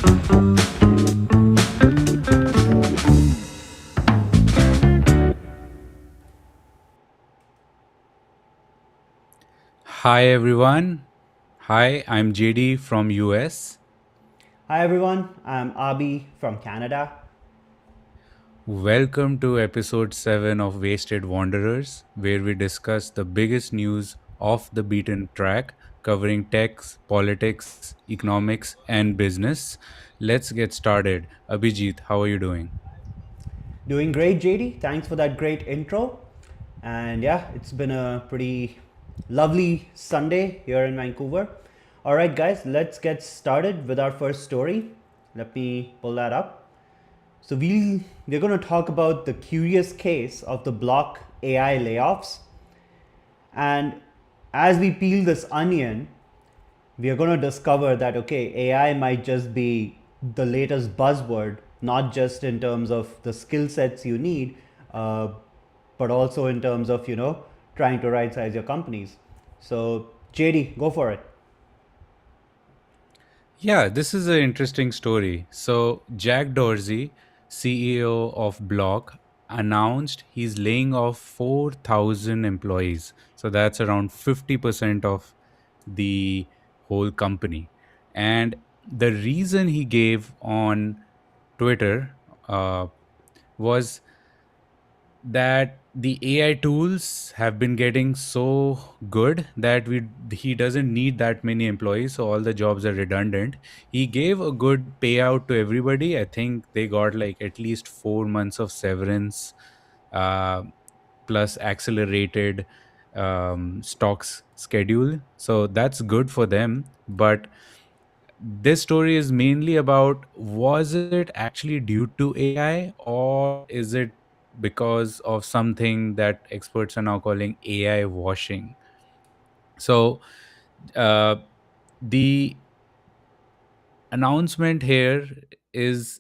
Hi everyone. Hi, I'm JD from US. Hi everyone, I'm Abi from Canada. Welcome to episode 7 of Wasted Wanderers, where we discuss the biggest news off the beaten track, covering tech, politics, economics, and business. Let's get started. Abhijit, how are you doing? Doing great, JD. Thanks for that great intro. And yeah, it's been a pretty lovely Sunday here in Vancouver. All right, guys, let's get started with our first story. Let me pull that up. So we're going to talk about the curious case of the block AI layoffs. And as we peel this onion, we are going to discover that okay, AI might just be the latest buzzword, not just in terms of the skill sets you need, uh, but also in terms of trying to right size your companies. So JD, go for it. Yeah, this is an interesting story. So, Jack Dorsey, CEO of Block, announced he's laying off 4,000 employees. So, that's around 50% of the whole company. And the reason he gave on Twitter was that the AI tools have been getting so good that we he doesn't need that many employees, so all the jobs are redundant. He gave a good payout to everybody. I think they got like at least 4 months of severance, uh, plus accelerated stocks schedule. So that's good for them. But this story is mainly about, was it actually due to AI, or is it because of something that experts are now calling AI washing? So, uh, the announcement here is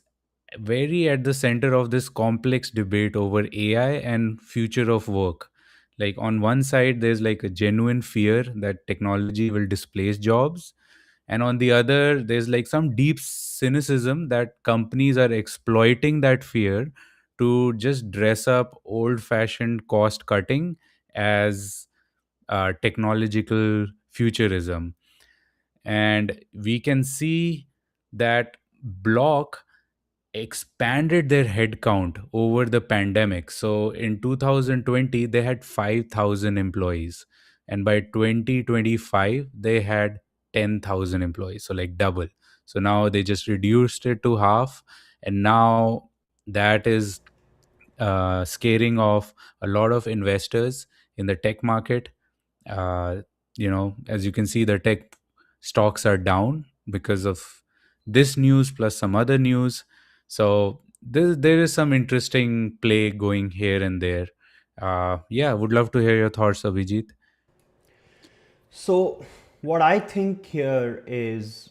very at the center of this complex debate over AI and future of work. Like on one side, there's like a genuine fear that technology will displace jobs, and on the other there's like some deep cynicism that companies are exploiting that fear to just dress up old fashioned cost cutting as technological futurism. And we can see that Block expanded their headcount over the pandemic. So in 2020, they had 5,000 employees. And by 2025, they had 10,000 employees. So, like double. So now they just reduced it to half. And now that is scaring off a lot of investors in the tech market. uh, as you can see, the tech stocks are down because of this news plus some other news. So there is some interesting play going here and there. Yeah, would love to hear your thoughts, Abhijit. So what I think here is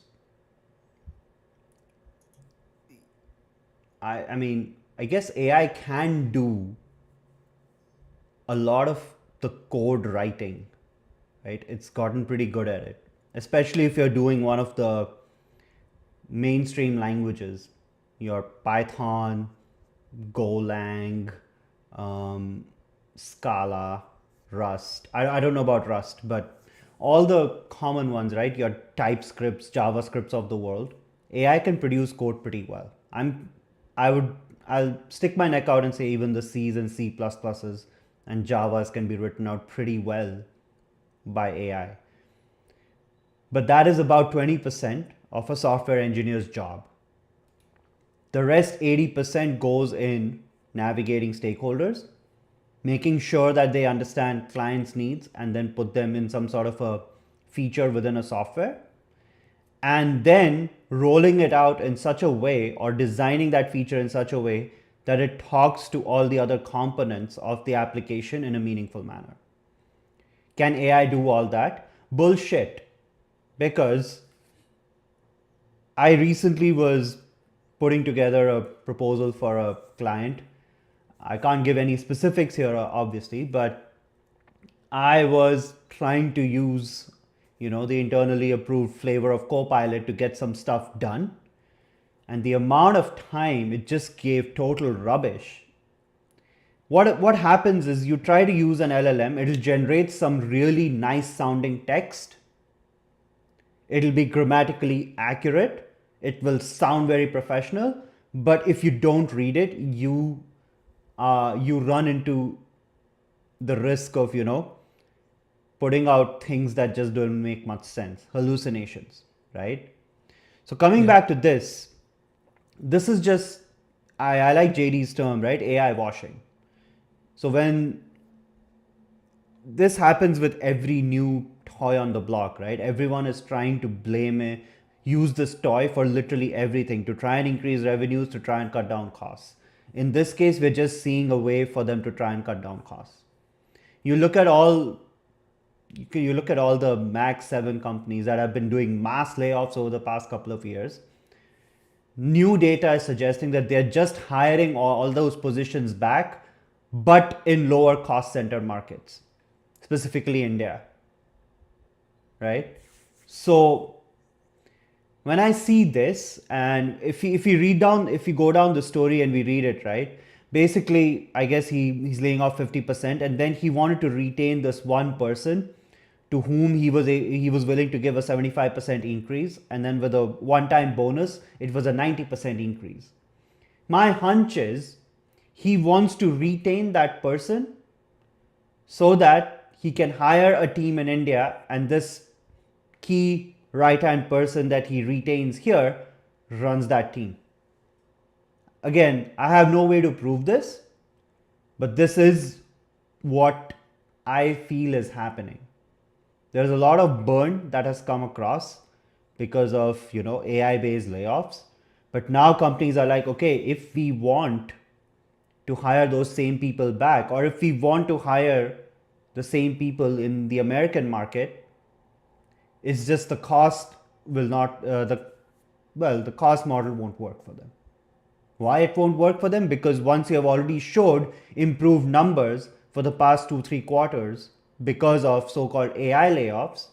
I mean I guess AI can do a lot of the code writing, right? It's gotten pretty good at it, especially if you're doing one of the mainstream languages, your Python, Golang, um, Scala, Rust. I don't know about Rust, but all the common ones, right? Your TypeScripts, JavaScripts of the world. AI can produce code pretty well. I would, I'll stick my neck out and say even the C's and C++s and Javas can be written out pretty well by AI. But that is about 20% of a software engineer's job. The rest 80% goes in navigating stakeholders, making sure that they understand clients' needs and then put them in some sort of a feature within a software, and then rolling it out in such a way or designing that feature in such a way that it talks to all the other components of the application in a meaningful manner. Can AI do all that? Bullshit. Because I recently was putting together a proposal for a client. I can't give any specifics here, obviously, but I was trying to use, the internally approved flavor of Copilot to get some stuff done. and the amount of time it just gave total rubbish. What happens is you try to use an LLM, it'll generate some really nice sounding text, it'll be grammatically accurate, it will sound very professional, but if you don't read it, you run into the risk of putting out things that just don't make much sense, hallucinations, right? So coming Yeah. back to this is just I like JD's term, right? AI washing. So when this happens with every new toy on the block, right? Everyone is trying to use this toy for literally everything to try and increase revenues, to try and cut down costs. In this case, we're just seeing a way for them to try and cut down costs. You look at all you look at all the Max 7 companies that have been doing mass layoffs over the past couple of years. New data is suggesting that they're just hiring all those positions back, but in lower cost center markets, specifically India, right? So when I see this, and if we go down the story and we read it, right? Basically, I guess he's laying off 50%, and then he wanted to retain this one person to whom he was willing to give a 75% increase, and then with a one-time bonus, it was a 90% increase. My hunch is he wants to retain that person so that he can hire a team in India, and this key right hand person that he retains here runs that team. Again, I have no way to prove this, but this is what I feel is happening. There's a lot of burn that has come across because of AI based layoffs, but now companies are like, okay, if we want to hire those same people back, or if we want to hire the same people in the American market, it's just the cost will not the cost model won't work for them. Why it won't work for them? Because once you have already showed improved numbers for the past 2-3 quarters because of so-called AI layoffs,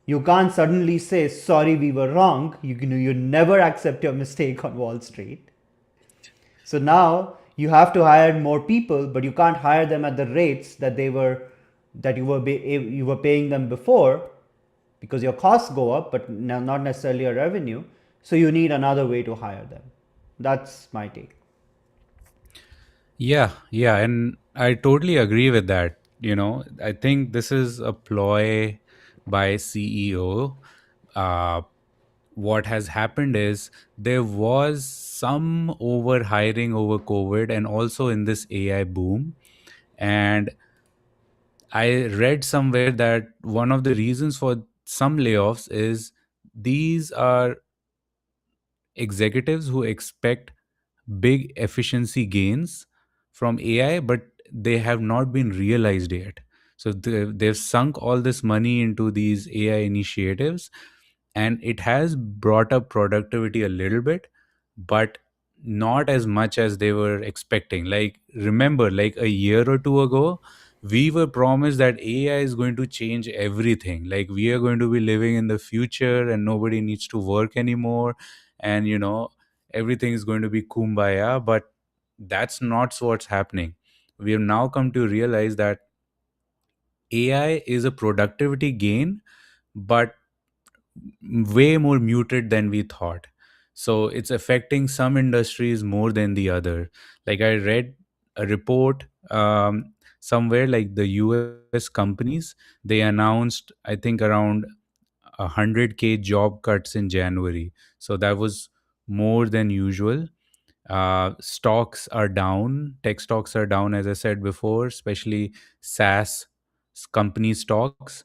you can't suddenly say sorry we were wrong. You never accept your mistake on Wall Street. So now you have to hire more people, but you can't hire them at the rates that you were paying them before, because your costs go up, but not necessarily your revenue. So you need another way to hire them. That's my take. Yeah, yeah, and I totally agree with that. I think this is a ploy by CEO. Uh, what has happened is there was some over hiring over COVID and also in this AI boom. And I read somewhere that one of the reasons for some layoffs is these are executives who expect big efficiency gains from AI, but they have not been realized yet. So they've sunk all this money into these AI initiatives, and it has brought up productivity a little bit, but not as much as they were expecting. Like, remember, like a year or two ago, we were promised that AI is going to change everything. Like, we are going to be living in the future and nobody needs to work anymore. And, everything is going to be kumbaya. But that's not what's happening. We have now come to realize that AI is a productivity gain, but way more muted than we thought. So it's affecting some industries more than the other. Like, I read a report somewhere, like the US companies, they announced, I think, around 100K job cuts in January. So that was more than usual. Stocks are down. Tech stocks are down, as I said before, especially SaaS company stocks.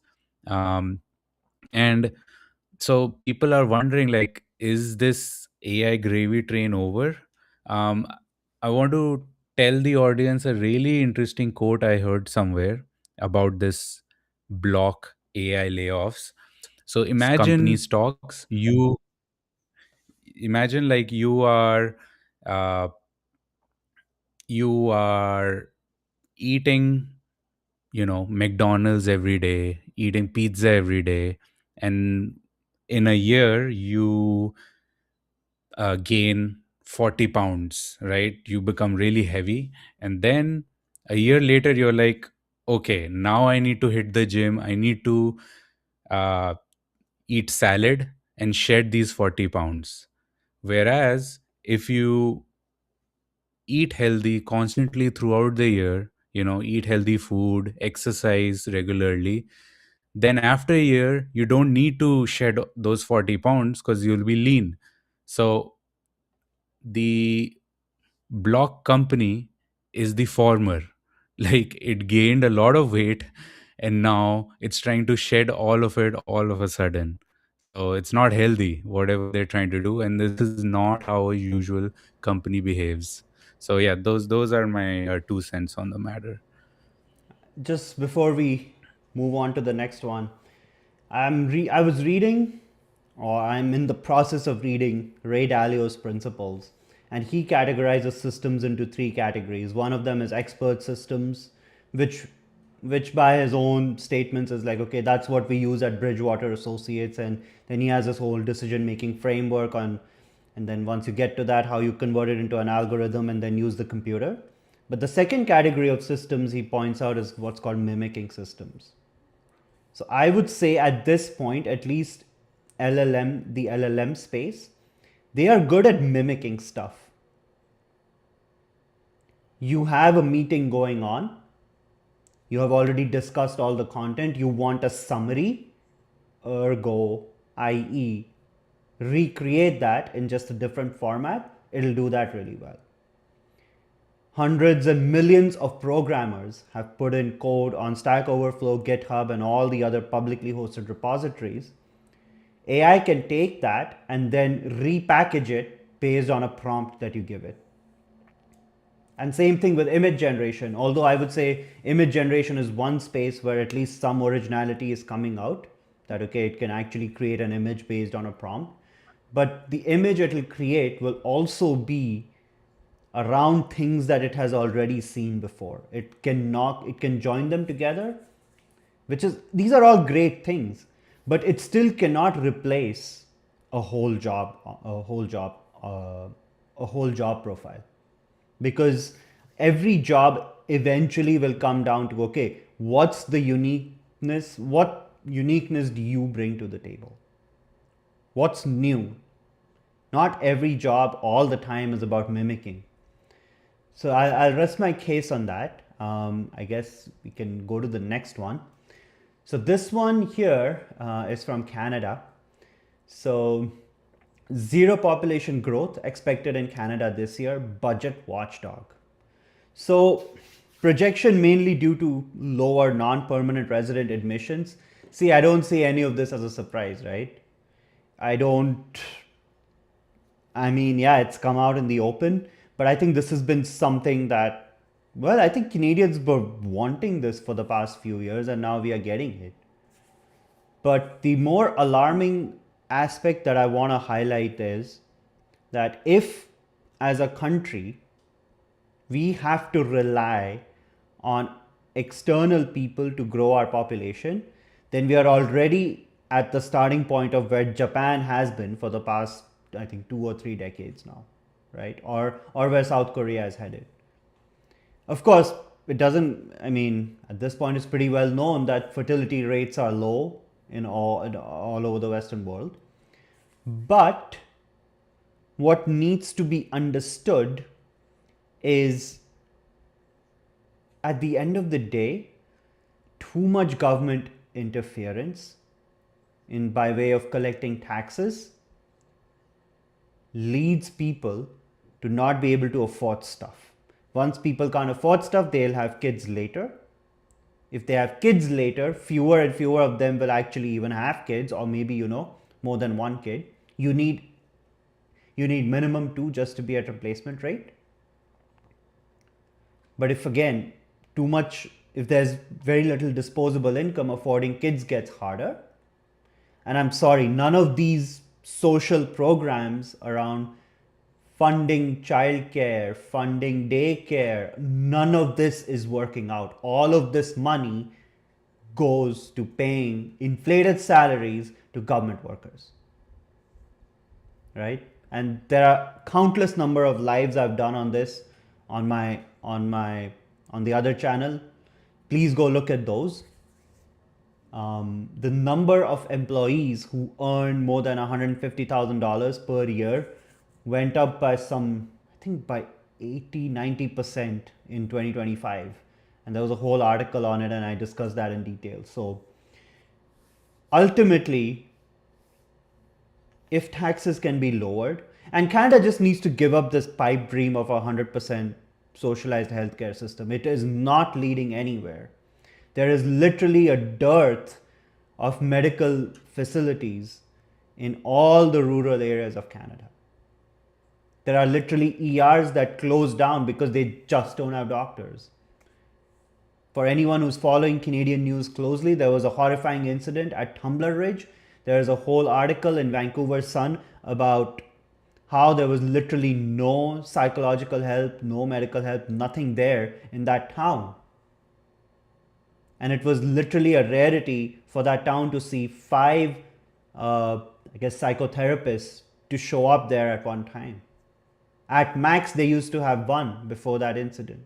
Um, and so people are wondering, like, is this AI gravy train over? Um, I want to tell the audience a really interesting quote I heard somewhere about this block AI layoffs. So Company imagine stocks. you imagine like uh, you are eating, McDonald's every day, eating pizza every day, and in a year you gain 40 pounds, right? You become really heavy. And then a year later, you're like, okay, now I need to hit the gym. I need to uh, eat salad and shed these 40 pounds. Whereas if you eat healthy constantly throughout the year, eat healthy food, exercise regularly, then after a year, you don't need to shed those 40 pounds because you'll be lean. So the block company is the former. Like it gained a lot of weight and now it's trying to shed all of it all of a sudden. So it's not healthy, whatever they're trying to do. And this is not how a usual company behaves. So yeah, those are my 2 cents on the matter. Just before we move on to the next one, I was reading, or I'm in the process of reading Ray Dalio's principles, and he categorizes systems into three categories. One of them is expert systems, which which by his own statements is like, okay, that's what we use at Bridgewater Associates. And then he has this whole decision making framework on, and then once you get to that, how you convert it into an algorithm and then use the computer. But the second category of systems he points out is what's called mimicking systems. So I would say at this point, at least the LLM space, they are good at mimicking stuff. You have a meeting going on, you have already discussed all the content, you want a summary, ergo, i.e., recreate that in just a different format, it'll do that really well. Hundreds and millions of programmers have put in code on Stack Overflow, GitHub, and all the other publicly hosted repositories. AI can take that and then repackage it based on a prompt that you give it. And same thing with image generation. Although I would say image generation is one space where at least some originality is coming out, that okay, it can actually create an image based on a prompt. But the image it will create will also be around things that it has already seen before. It can join them together, which is, these are all great things, but it still cannot replace a whole job, a whole job profile, because every job eventually will come down to, okay, what's the uniqueness? What uniqueness do you bring to the table? What's new? Not every job all the time is about mimicking. So I'll rest my case on that. I guess we can go to the next one. So this one here is from Canada. So zero population growth expected in Canada this year, budget watchdog. So projection mainly due to lower non-permanent resident admissions. See, I don't see any of this as a surprise, right? I don't, I mean, yeah, it's come out in the open, but I think this has been something that, well, I think Canadians were wanting this for the past few years and now we are getting it. But the more alarming aspect that I want to highlight is that if, as a country, we have to rely on external people to grow our population, then we are already at the starting point of where Japan has been for the past, I think, 2 or 3 decades now, right? Or where South Korea is headed. Of course, it doesn't, I mean, at this point, it's pretty well known that fertility rates are low in all over the Western world. But what needs to be understood is, at the end of the day, too much government interference in by way of collecting taxes leads people to not be able to afford stuff. Once people can't afford stuff, they'll have kids later. If they have kids later, fewer and fewer of them will actually even have kids, or maybe, more than one kid. You need minimum two just to be at replacement rate. But if again, too much, if there's very little disposable income, affording kids gets harder. And I'm sorry, none of these social programs around funding childcare, funding daycare, none of this is working out. All of this money goes to paying inflated salaries to government workers, right? And there are countless number of lives I've done on this on the other channel. Please go look at those. The number of employees who earn more than $150,000 per year went up by I think by 80-90% in 2025. And there was a whole article on it, and I discussed that in detail. So ultimately, if taxes can be lowered, and Canada just needs to give up this pipe dream of a 100% socialized healthcare system. It is not leading anywhere. There is literally a dearth of medical facilities in all the rural areas of Canada. There are literally ERs that close down because they just don't have doctors. For anyone who's following Canadian news closely, there was a horrifying incident at Tumbler Ridge. There is a whole article in Vancouver Sun about how there was literally no psychological help, no medical help, nothing there in that town. And it was literally a rarity for that town to see five, psychotherapists to show up there at one time. At max, they used to have one before that incident.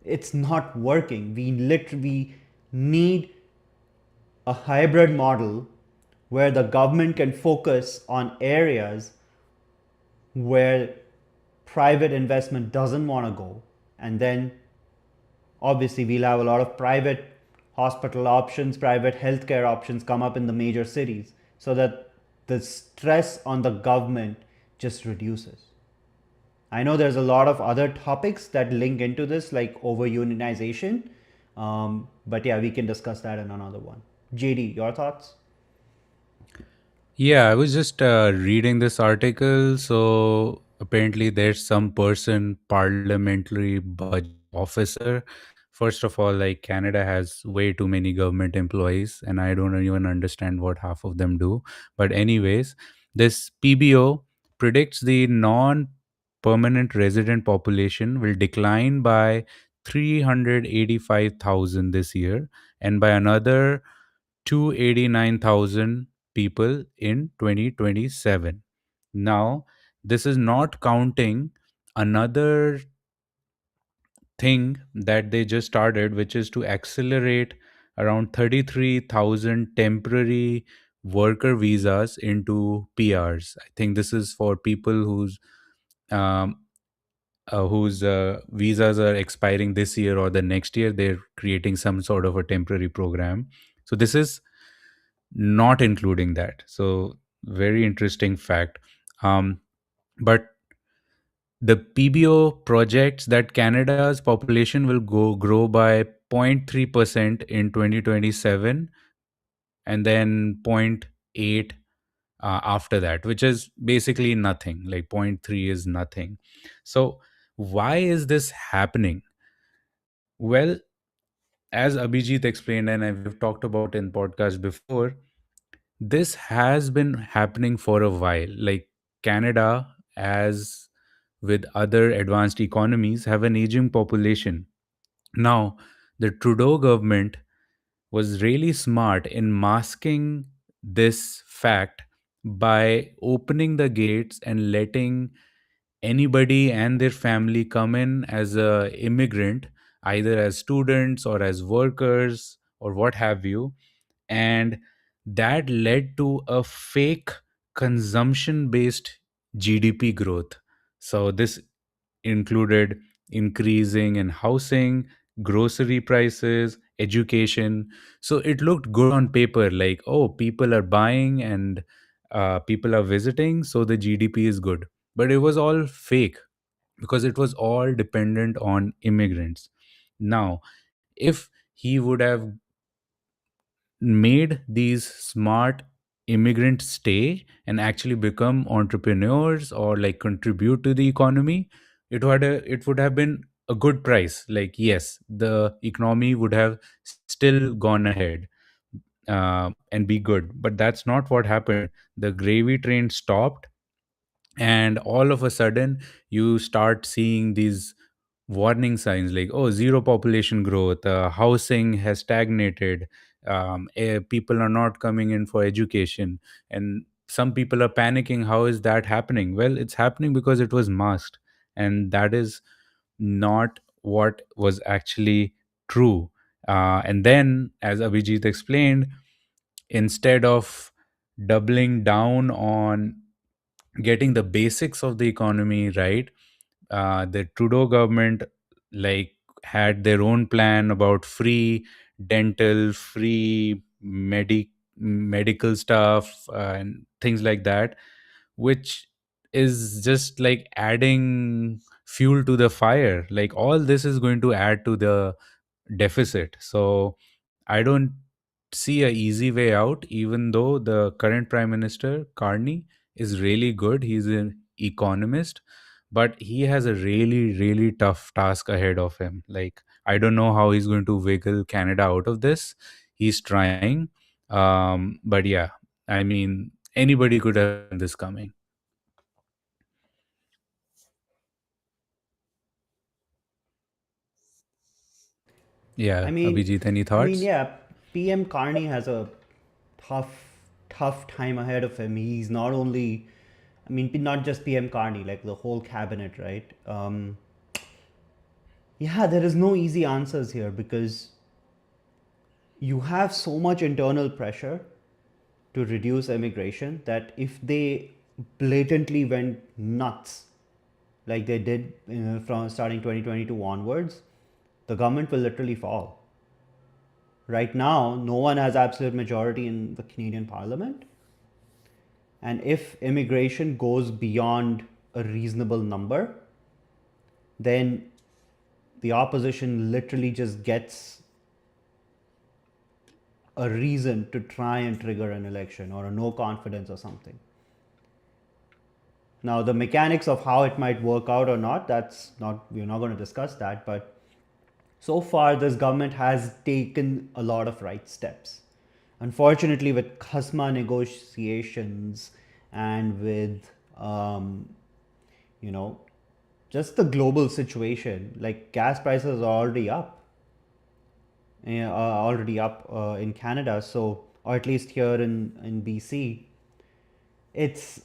It's not working. We literally need a hybrid model where the government can focus on areas where private investment doesn't want to go. And then obviously we'll have a lot of private hospital options, private healthcare options come up in the major cities so that the stress on the government just reduces. I know there's a lot of other topics that link into this, like over unionization. But yeah, we can discuss that in another one. JD, your thoughts? Yeah, I was just reading this article. So apparently, there's some person, parliamentary budget officer. First of all, like Canada has way too many government employees, and I don't even understand what half of them do. But, anyways, this PBO predicts the non permanent resident population will decline by 385,000 this year and by another 289,000 people in 2027. Now, this is not counting another thing that they just started, which is to accelerate around 33,000 temporary worker visas into PRs. I think this is for people um, whose visas are expiring this year or the next year. They're creating some sort of a temporary program. So this is not including that. So very interesting fact. But the PBO projects that Canada's population will grow by 0.3% in 2027 and then zero point 0.8 after that, which is basically nothing. Like zero point 0.3 is nothing. So why is this happening? Well, as Abhijit explained and we've talked about in podcast before, this has been happening for a while. Like Canada, as with other advanced economies, have an aging population. Now, the Trudeau government was really smart in masking this fact by opening the gates and letting anybody and their family come in as a immigrant, either as students or as workers or what have you. And that led to a fake consumption based GDP growth. So this included increasing in housing, grocery prices, education. So it looked good on paper, like, oh, people are buying and people are visiting, so the GDP is good. But it was all fake because it was all dependent on immigrants. Now, if he would have made these smart immigrants stay and actually become entrepreneurs or like contribute to the economy, it would have been a good price. Like, yes, the economy would have still gone ahead and be good, but that's not what happened. The gravy train stopped, and all of a sudden you start seeing these warning signs like, oh, zero population growth, housing has stagnated, people are not coming in for education, and some people are panicking. How is that happening? Well, it's happening because it was masked, and that is not what was actually true. And then, as Abhijit explained, instead of doubling down on getting the basics of the economy right, the Trudeau government like had their own plan about free dental, free medical stuff, and things like that, which is just like adding fuel to the fire. Like all this is going to add to the deficit. So I don't see a easy way out, even though the current Prime Minister, Carney, is really good. He's an economist, but he has a really, really tough task ahead of him. Like, I don't know how he's going to wiggle Canada out of this. He's trying. But yeah, I mean, anybody could have seen this coming. I Yeah, mean, Abhijit, any thoughts? yeah, PM Carney has a tough, tough time ahead of him. He's not only, I mean, not just PM Carney, like the whole cabinet, right? Yeah, there is no easy answers here because you have so much internal pressure to reduce immigration that if they blatantly went nuts like they did from starting 2022 onwards, the government will literally fall. Right now, no one has absolute majority in the Canadian Parliament. And if immigration goes beyond a reasonable number, then the opposition literally just gets a reason to try and trigger an election or a no confidence or something. Now, the mechanics of how it might work out or not, that's not, we're not going to discuss that. But so far, this government has taken a lot of right steps. Unfortunately, with CUSMA negotiations and with, you know, just the global situation, like gas prices are already up in Canada. So, or at least here in BC, it's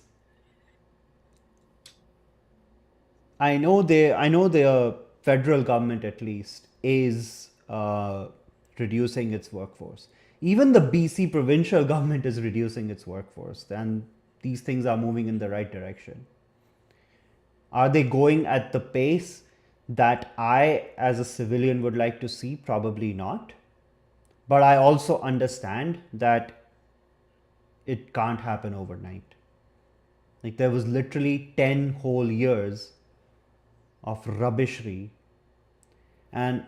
I know the federal government at least is reducing its workforce. Even the BC provincial government is reducing its workforce, and these things are moving in the right direction. Are they going at the pace that I, as a civilian, would like to see? Probably not. But I also understand that it can't happen overnight. Like there was literally 10 whole years of rubbishry. And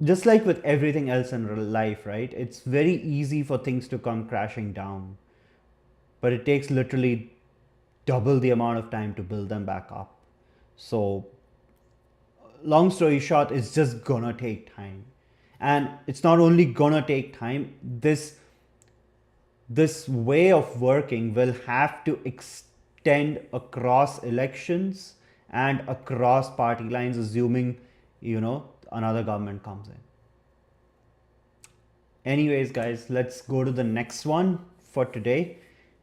just like with everything else in life, right? It's very easy for things to come crashing down, but it takes literally double the amount of time to build them back up. So, long story short, it's just gonna take time. And it's not only gonna take time, this way of working will have to extend across elections and across party lines, assuming another government comes in. Anyways, guys, let's go to the next one for today.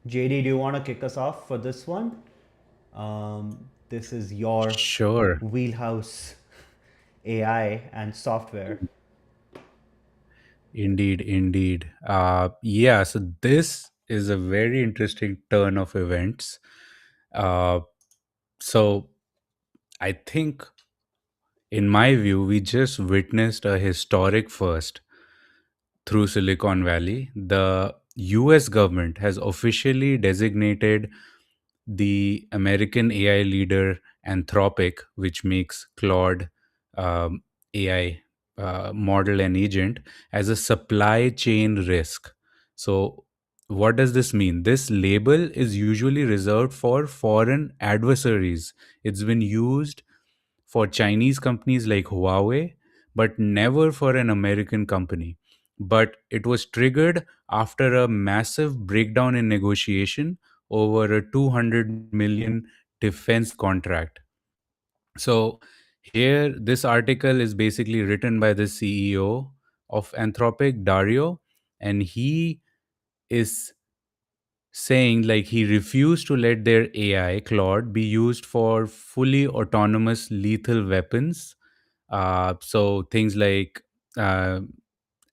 JD, do you want to kick us off for this one? This is your Sure. wheelhouse, AI and software. Indeed, indeed. Yeah, so this is a very interesting turn of events. Uh, so I think, in my view, we just witnessed a historic first through Silicon Valley. The US government has officially designated the American AI leader Anthropic, which makes Claude AI model and agent, as a supply chain risk. So, what does this mean? This label is usually reserved for foreign adversaries. It's been used for Chinese companies like Huawei, but never for an American company. But it was triggered after a massive breakdown in negotiation over a 200 million defense contract. So, here, this article is basically written by the CEO of Anthropic, Dario, and he is saying like he refused to let their AI, Claude, be used for fully autonomous lethal weapons. So things like uh,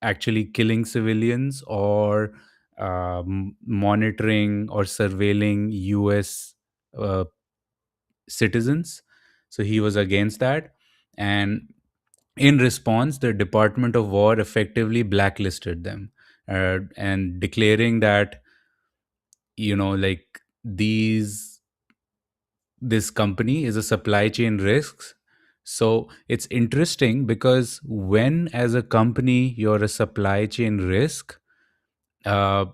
actually killing civilians or monitoring or surveilling US uh, citizens. So he was against that. And in response, the Department of War effectively blacklisted them, and declaring that, like, this company is a supply chain risk. So it's interesting because when, as a company, you're a supply chain risk, uh,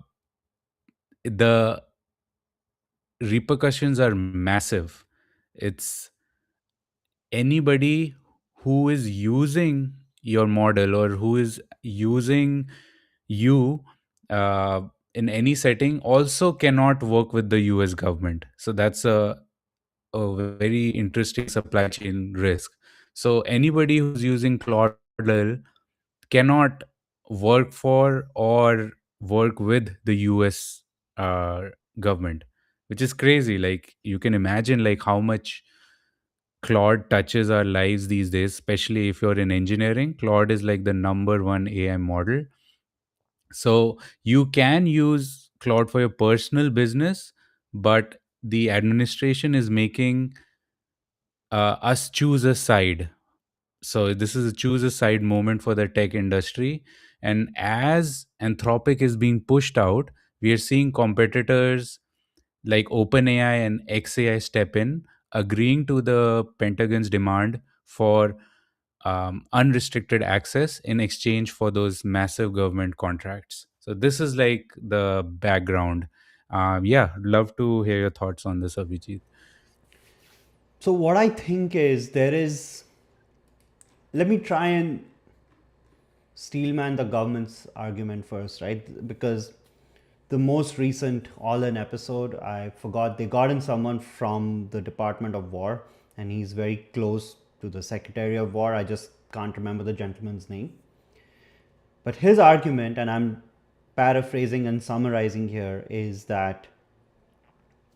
the repercussions are massive. It's anybody who is using your model or who is using you uh, in any setting also cannot work with the US government. So that's a very interesting supply chain risk. So anybody who's using Claude model cannot work for or work with the US uh, government, which is crazy. Like, you can imagine like how much Claude touches our lives these days, especially if you're in engineering. Claude is like the number one AI model. So you can use Claude for your personal business, but the administration is making us choose a side. So this is a choose a side moment for the tech industry. And as Anthropic is being pushed out, we are seeing competitors like OpenAI and XAI step in, agreeing to the Pentagon's demand for unrestricted access in exchange for those massive government contracts. So this is like the background. Yeah, love to hear your thoughts on this, Abhijit. So what I think is there is, let me try and steelman the government's argument first, right? Because the most recent All In episode, I forgot, they got in someone from the Department of War, and he's very close to the Secretary of War. I just can't remember the gentleman's name. But his argument, and I'm paraphrasing and summarizing here, is that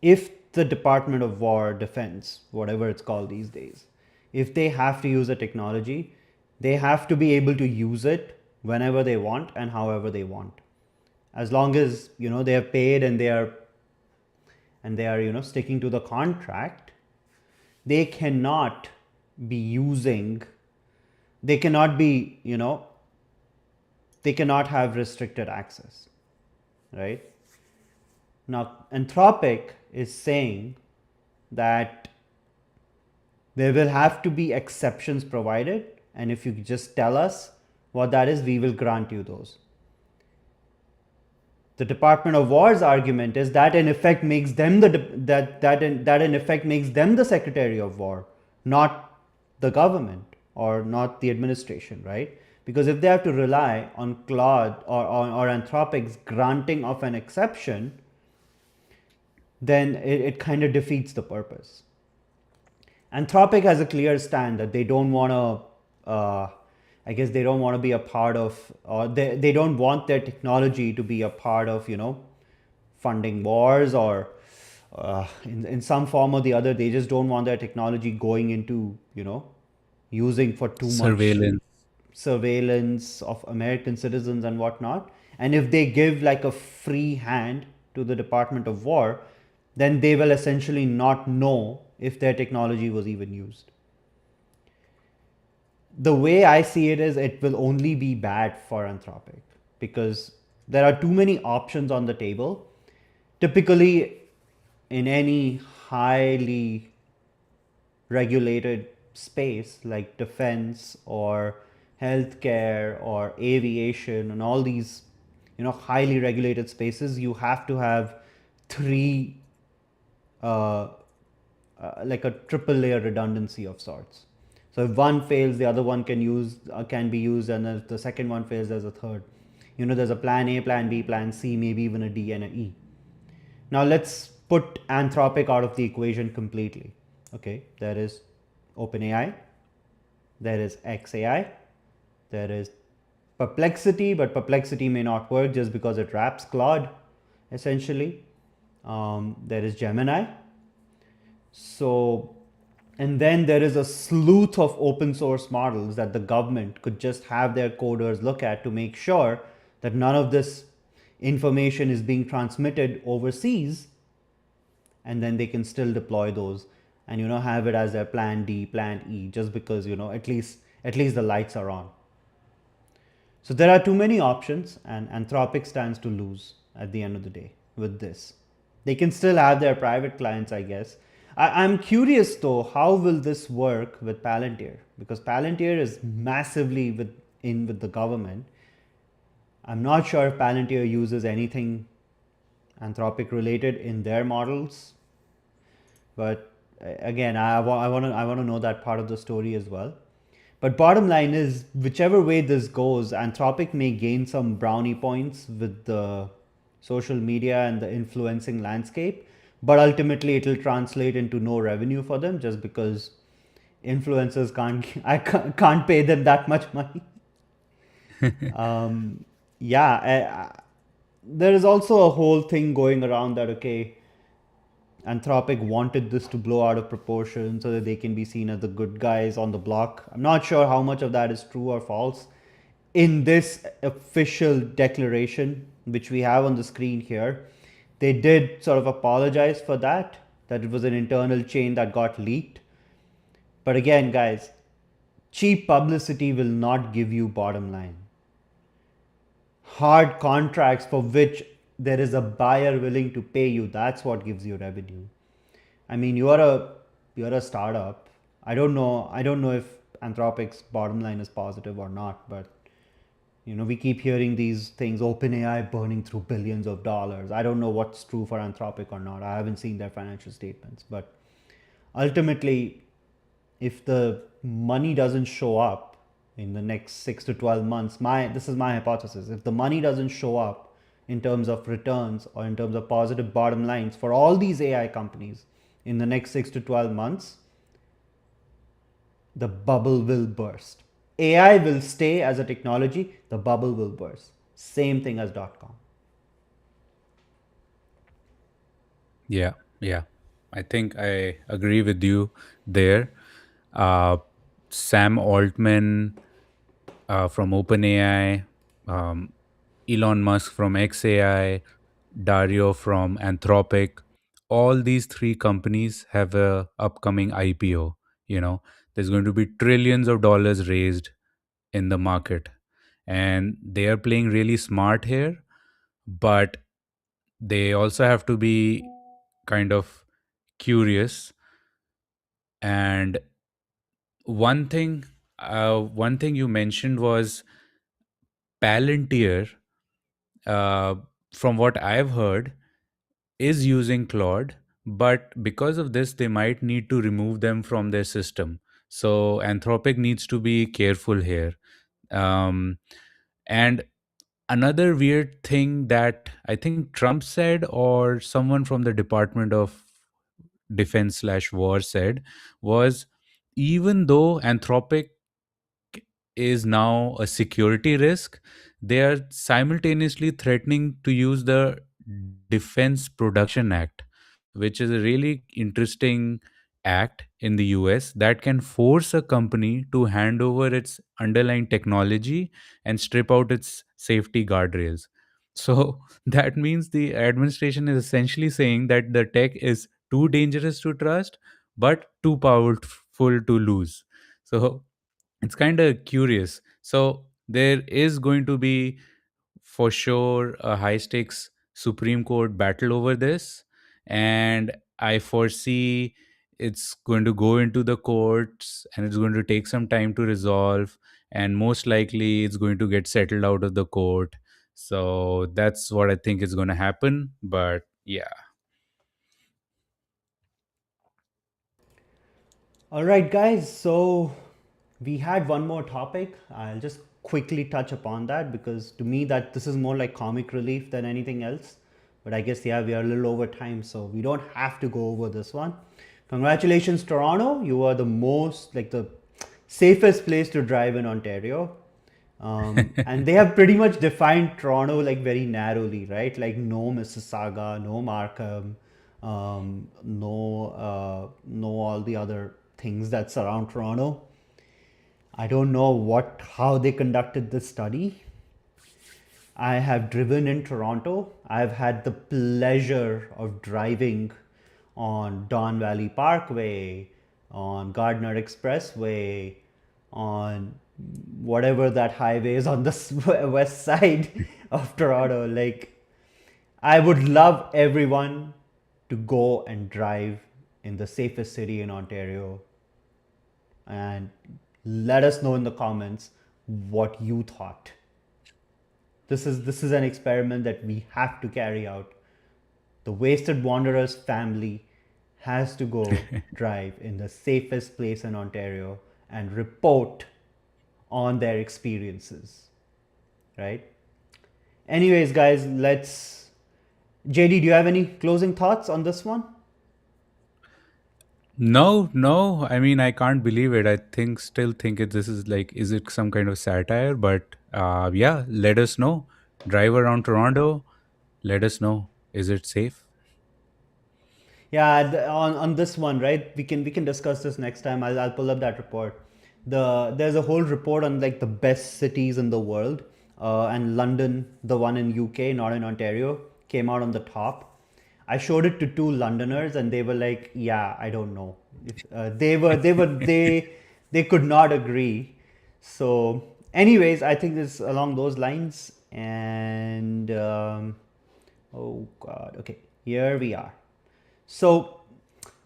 if the Department of War, Defense, whatever it's called these days, if they have to use a technology, they have to be able to use it whenever they want and however they want. As long as they are paid and they are sticking to the contract, they cannot be using. They cannot be they cannot have restricted access, right? Now, Anthropic is saying that there will have to be exceptions provided, and if you just tell us what that is, we will grant you those. The Department of War's argument is that in effect makes them the Secretary of War, not the government or not the administration, right? Because if they have to rely on Claude or Anthropic's granting of an exception, then it kind of defeats the purpose. Anthropic has a clear stand that they don't want to, I guess they don't want to be a part of, or they don't want their technology to be a part of, funding wars or in some form or the other. They just don't want their technology going into, using for too much Surveillance. surveillance of American citizens and whatnot. And if they give like a free hand to the Department of War, then they will essentially not know if their technology was even used. The way I see it is it will only be bad for Anthropic because there are too many options on the table. Typically, in any highly regulated space like defense or healthcare or aviation and all these highly regulated spaces, you have to have three uh, like a triple layer redundancy of sorts. So if one fails, the other one can be used, and if the second one fails, there's a third. There's a plan A, plan B, plan C, maybe even a D and an E. Now let's put Anthropic out of the equation completely. Okay, there is OpenAI, there is XAI, there is Perplexity, but Perplexity may not work just because it wraps Claude, essentially. There is Gemini. So, and then there is a slew of open source models that the government could just have their coders look at to make sure that none of this information is being transmitted overseas, and then they can still deploy those and have it as their plan D, plan E, just because at least the lights are on. So there are too many options, and Anthropic stands to lose at the end of the day with this. They can still have their private clients, I guess. I'm curious though, how will this work with Palantir? Because Palantir is massively with the government. I'm not sure if Palantir uses anything Anthropic related in their models, but again, I want to know that part of the story as well. But bottom line is, whichever way this goes, Anthropic may gain some brownie points with the social media and the influencing landscape, but ultimately it'll translate into no revenue for them just because influencers can't pay them that much money. Yeah, there is also a whole thing going around that okay, Anthropic wanted this to blow out of proportion so that they can be seen as the good guys on the block. I'm not sure how much of that is true or false. In this official declaration, which we have on the screen here, they did sort of apologize for that it was an internal chain that got leaked. But again, guys, cheap publicity will not give you bottom line. Hard contracts for which there is a buyer willing to pay you, that's what gives you revenue. I mean, you're a startup. I don't know if Anthropic's bottom line is positive or not, but we keep hearing these things, OpenAI burning through billions of dollars. I don't know what's true for Anthropic or not. I haven't seen their financial statements, but ultimately, if the money doesn't show up in the next 6 to 12 months, my this is my hypothesis. If the money doesn't show up in terms of returns or in terms of positive bottom lines for all these AI companies in the next 6 to 12 months, the bubble will burst. AI will stay as a technology, the bubble will burst. Same thing as .com. Yeah, yeah. I think I agree with you there. Uh, Sam Altman from OpenAI, um, Elon Musk from XAI, Dario from Anthropic. All these three companies have a upcoming IPO. You know, there's going to be trillions of dollars raised in the market, and they are playing really smart here. But they also have to be kind of curious. And one thing you mentioned was Palantir. Uh, from what I've heard, is using Claude, but because of this, they might need to remove them from their system. So Anthropic needs to be careful here. Um, and another weird thing that I think Trump said, or someone from the Department of Defense slash War said, was even though Anthropic is now a security risk, they are simultaneously threatening to use the Defense Production Act, which is a really interesting act in the US that can force a company to hand over its underlying technology and strip out its safety guardrails. So that means the administration is essentially saying that the tech is too dangerous to trust, but too powerful to lose. So it's kind of curious. So there is going to be for sure a high stakes Supreme Court battle over this. And I foresee it's going to go into the courts and it's going to take some time to resolve. And most likely it's going to get settled out of the court. So that's what I think is going to happen. But yeah. All right, guys. So we had one more topic. I'll just quickly touch upon that because to me that this is more like comic relief than anything else. But I guess yeah, we are a little over time, so we don't have to go over this one. Congratulations, Toronto. You are the most like the safest place to drive in Ontario. And they have pretty much defined Toronto like very narrowly, right? Like no Mississauga, no Markham, no all the other things that surround Toronto. I don't know how they conducted this study. I have driven in Toronto. I've had the pleasure of driving on Don Valley Parkway, on Gardner Expressway, on whatever that highway is on the west side of Toronto. Like, I would love everyone to go and drive in the safest city in Ontario, and let us know in the comments what you thought. This is an experiment that we have to carry out. The Wasted Wanderers family has to go drive in the safest place in Ontario and report on their experiences, right? Anyways, guys, let's. JD, do you have any closing thoughts on this one? No, no. I mean, I can't believe it. I think, still think it. This is like, is it some kind of satire? But yeah, let us know. Drive around Toronto. Let us know. Is it safe? Yeah, on this one, right? We can discuss this next time. I'll pull up that report. There's a whole report on like the best cities in the world, and London, the one in UK, not in Ontario, came out on the top. I showed it to two Londoners, and they were like, "Yeah, I don't know." They could not agree. So, anyways, I think it's along those lines. And oh God, okay, here we are. So,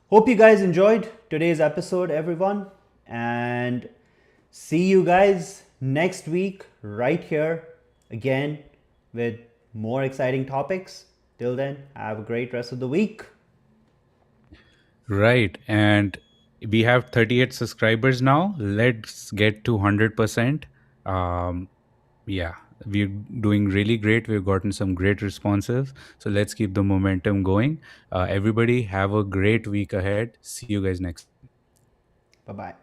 hope you guys enjoyed today's episode, everyone. And see you guys next week, right here, again, with more exciting topics. Till then, have a great rest of the week. Right. And we have 38 subscribers now. Let's get to 100%. Um, yeah, we're doing really great. We've gotten some great responses. So let's keep the momentum going. Everybody, have a great week ahead. See you guys next. Bye bye.